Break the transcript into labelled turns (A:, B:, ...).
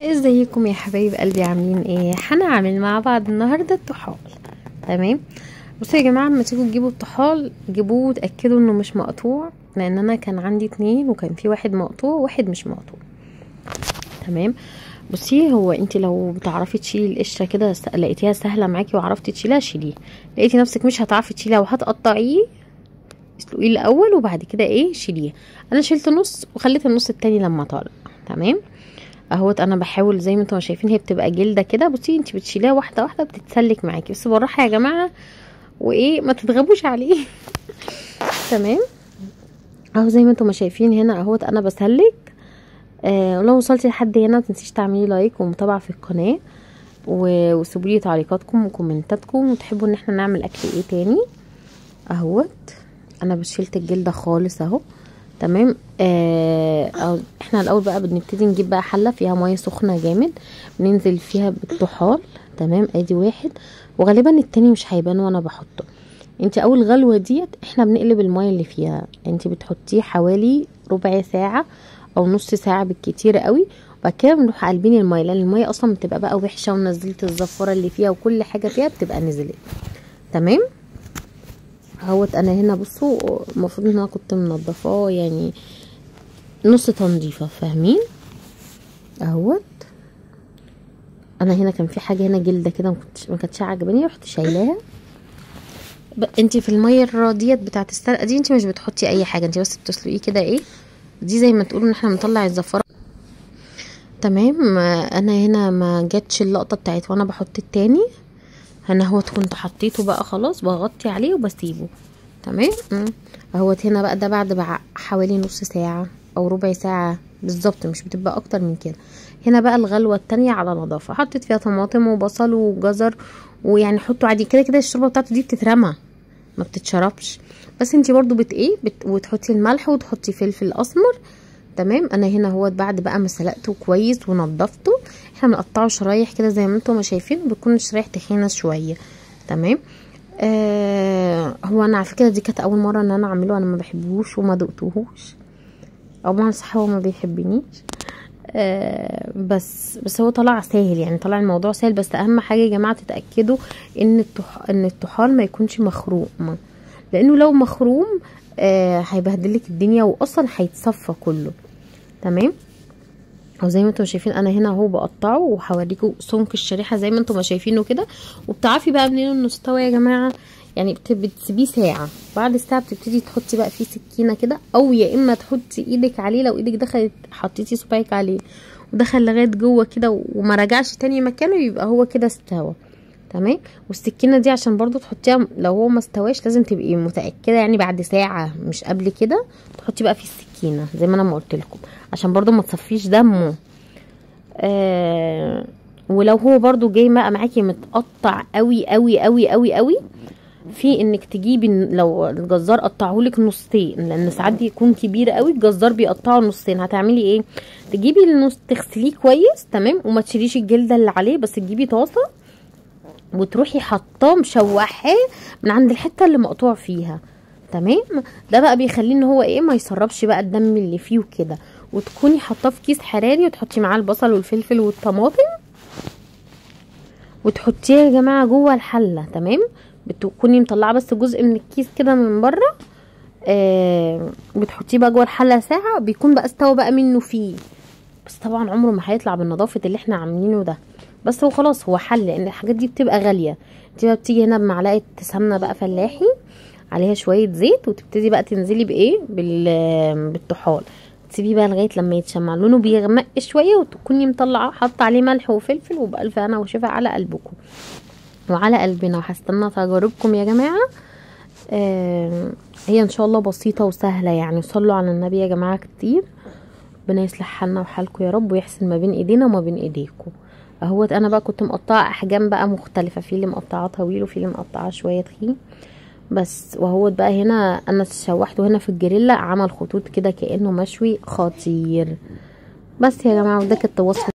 A: ازيكم يا حبايب قلبي؟ عاملين ايه؟ هنعمل مع بعض النهارده الطحال. تمام. بصوا يا جماعه، لما تيجوا تجيبوا الطحال جيبوه وتاكدوا انه مش مقطوع، لان انا كان عندي 2 وكان في واحد مقطوع وواحد مش مقطوع. تمام. بصي، هو انت لو بتعرفي تشيلي القشره كده لقيتيها سهله معاكي وعرفتي تشيليها شيليه. لقيتي نفسك مش هتعرفي تشيليها وهتقطعيه، اسلقيه الاول وبعد كده شيليه. انا شلت نص وخليت النص التاني لما طلع. تمام. اهوت انا بحاول زي ما انتم شايفين، هي بتبقى جلده كده. بصي انت بتشيليها واحده واحده بتتسلك معاكي، بس بالراحه يا جماعه ما تتغبوش عليه. تمام. اهو زي ما انتم شايفين هنا اهوت انا بسلك. ولو وصلتي لحد هنا متنسيش تعملي لايك ومتابعه في القناه، وسيبوا لي تعليقاتكم وكومنتاتكم وتحبوا ان احنا نعمل اكل ايه تاني. اهوت انا بشيلت الجلده خالص اهو. تمام. احنا الاول بقى بنبتدي نجيب بقى حله فيها ميه سخنه جامد، بننزل فيها بالطحال. تمام. ادي واحد، وغالبا التاني مش هيبان وانا بحطه. انت اول غلوه ديت احنا بنقلب الميه اللي فيها، انت بتحطيه حوالي ربع ساعه او نص ساعه بالكتير قوي، وبعد كده بنروح قلبين الميه، لان الميه اصلا بتبقى بقى وحشه ونزلت الزفره اللي فيها وكل حاجه فيها بتبقى نزلت. تمام. اهوت انا هنا بصوا المفروض ان انا كنت منضفاه يعني نص تنظيفه، فاهمين؟ اهوت انا هنا كان في حاجه هنا جلده كده ما كانتش عاجباني، رحت شايلاها. انت في الميه ديت بتاعت السلقه دي انت مش بتحطي اي حاجه، انت بس بتسلقيه كده دي زي ما تقولوا ان احنا بنطلع الزفره. تمام. انا هنا ما جاتش اللقطه بتاعت وانا بحط التاني. انا اهوت كنت حطيته بقى خلاص، بغطي عليه وبسيبه. تمام. اهوت هنا بقى ده بعد حوالي نص ساعه او ربع ساعه بالظبط، مش بتبقى اكتر من كده. هنا بقى الغلوه التانية على نظافه، حطيت فيها طماطم وبصل وجزر، ويعني حطوا عادي كده كده. الشوربه بتاعته دي بتترمى ما بتتشربش، بس انتي برضو وتحطي الملح وتحطي فلفل اسمر. تمام. انا هنا هو بعد بقى ما سلقته كويس ونضفته، احنا بنقطعه شرايح كده زي ما انتم ما شايفين، بتكون الشرايح تخينه شويه. تمام. هو انا على فكره دي كانت اول مره ان انا اعمله، انا ما بحبوش وما دقتهوش، او معنى صح هو ما بيحبنيش. بس هو طلع سهل، يعني طلع الموضوع سهل. بس اهم حاجه يا جماعه تتاكدوا ان الطحال ما يكونش مخروم، لانه لو مخروم هيبهدلك الدنيا واصلا هيتصفى كله. تمام. او زي ما انتم شايفين انا هنا اهو بقطعه وهوريكم سمك الشريحه زي ما انتم ما شايفينه كده. وبتعرفي بقى منين انه استوى يا جماعه؟ يعني بتسيبيه ساعه، بعد الساعه بتبتدي تحطي بقى فيه سكينه كده، او يا اما تحطي ايدك عليه. لو ايدك دخلت حطيتي صباعك عليه ودخل لغايه جوه كده وما رجعش تاني مكانه، يبقى هو كده استوى. تمام. والسكينه دي عشان برضو تحطيها لو هو ما استواش لازم تبقي متاكده، يعني بعد ساعه مش قبل كده تحطي بقى فيه السكينه زي ما انا ما قلت لكم، عشان برضو ما تصفيش دمه. ولو هو برضو جاي بقى معاكي متقطع قوي قوي قوي قوي قوي، في انك تجيبي لو الجزار قطعهولك نصين، لان ساعات بيكون كبير قوي الجزار بيقطعه نصين. هتعملي ايه؟ تجيبي النص تغسليه كويس. تمام. وما تشيليش الجلده اللي عليه، بس تجيبي طاسه وتروحي حطاه مشوحاه من عند الحته اللي مقطوع فيها. تمام. ده بقى بيخليه ان هو ما يسربش بقى الدم اللي فيه وكده. وتكوني حطاه في كيس حراري وتحطي معاه البصل والفلفل والطماطم وتحطيه يا جماعه جوه الحله. تمام. بتكوني مطلعه بس جزء من الكيس كده من بره، بتحطيه بقى جوه الحله ساعه، بيكون بقى استوى بقى منه فيه. بس طبعا عمره ما هيطلع بالنظافه اللي احنا عاملينه ده، بس هو خلاص هو حل، لان الحاجات دي بتبقى غاليه. انت بقى بتيجي هنا بمعلقه سمنه بقى فلاحي عليها شويه زيت، وتبتدي بقى تنزلي بالطحال. تسيبيه بقى لغايه لما يتشمع لونه بيغمق شويه، وتكوني مطلعه حاطه عليه ملح وفلفل، وبألف هنا وشفا على قلبكم وعلى قلبنا. وهستنى تجاربكم يا جماعه. هي ان شاء الله بسيطه وسهله يعني. صلوا على النبي يا جماعه كتير. ربنا يصلح حالنا وحالكم يا رب، ويحسن ما بين ايدينا وما بين ايديكم. اهوت انا بقى كنت مقطعه احجام بقى مختلفه، في اللي مقطعه طويل وفي اللي مقطعه شويه تخين بس. وهوت بقى هنا انا شوحته هنا في الجريلا، عمل خطوط كده كانه مشوي خطير. بس يا جماعه، وده كانت وصفه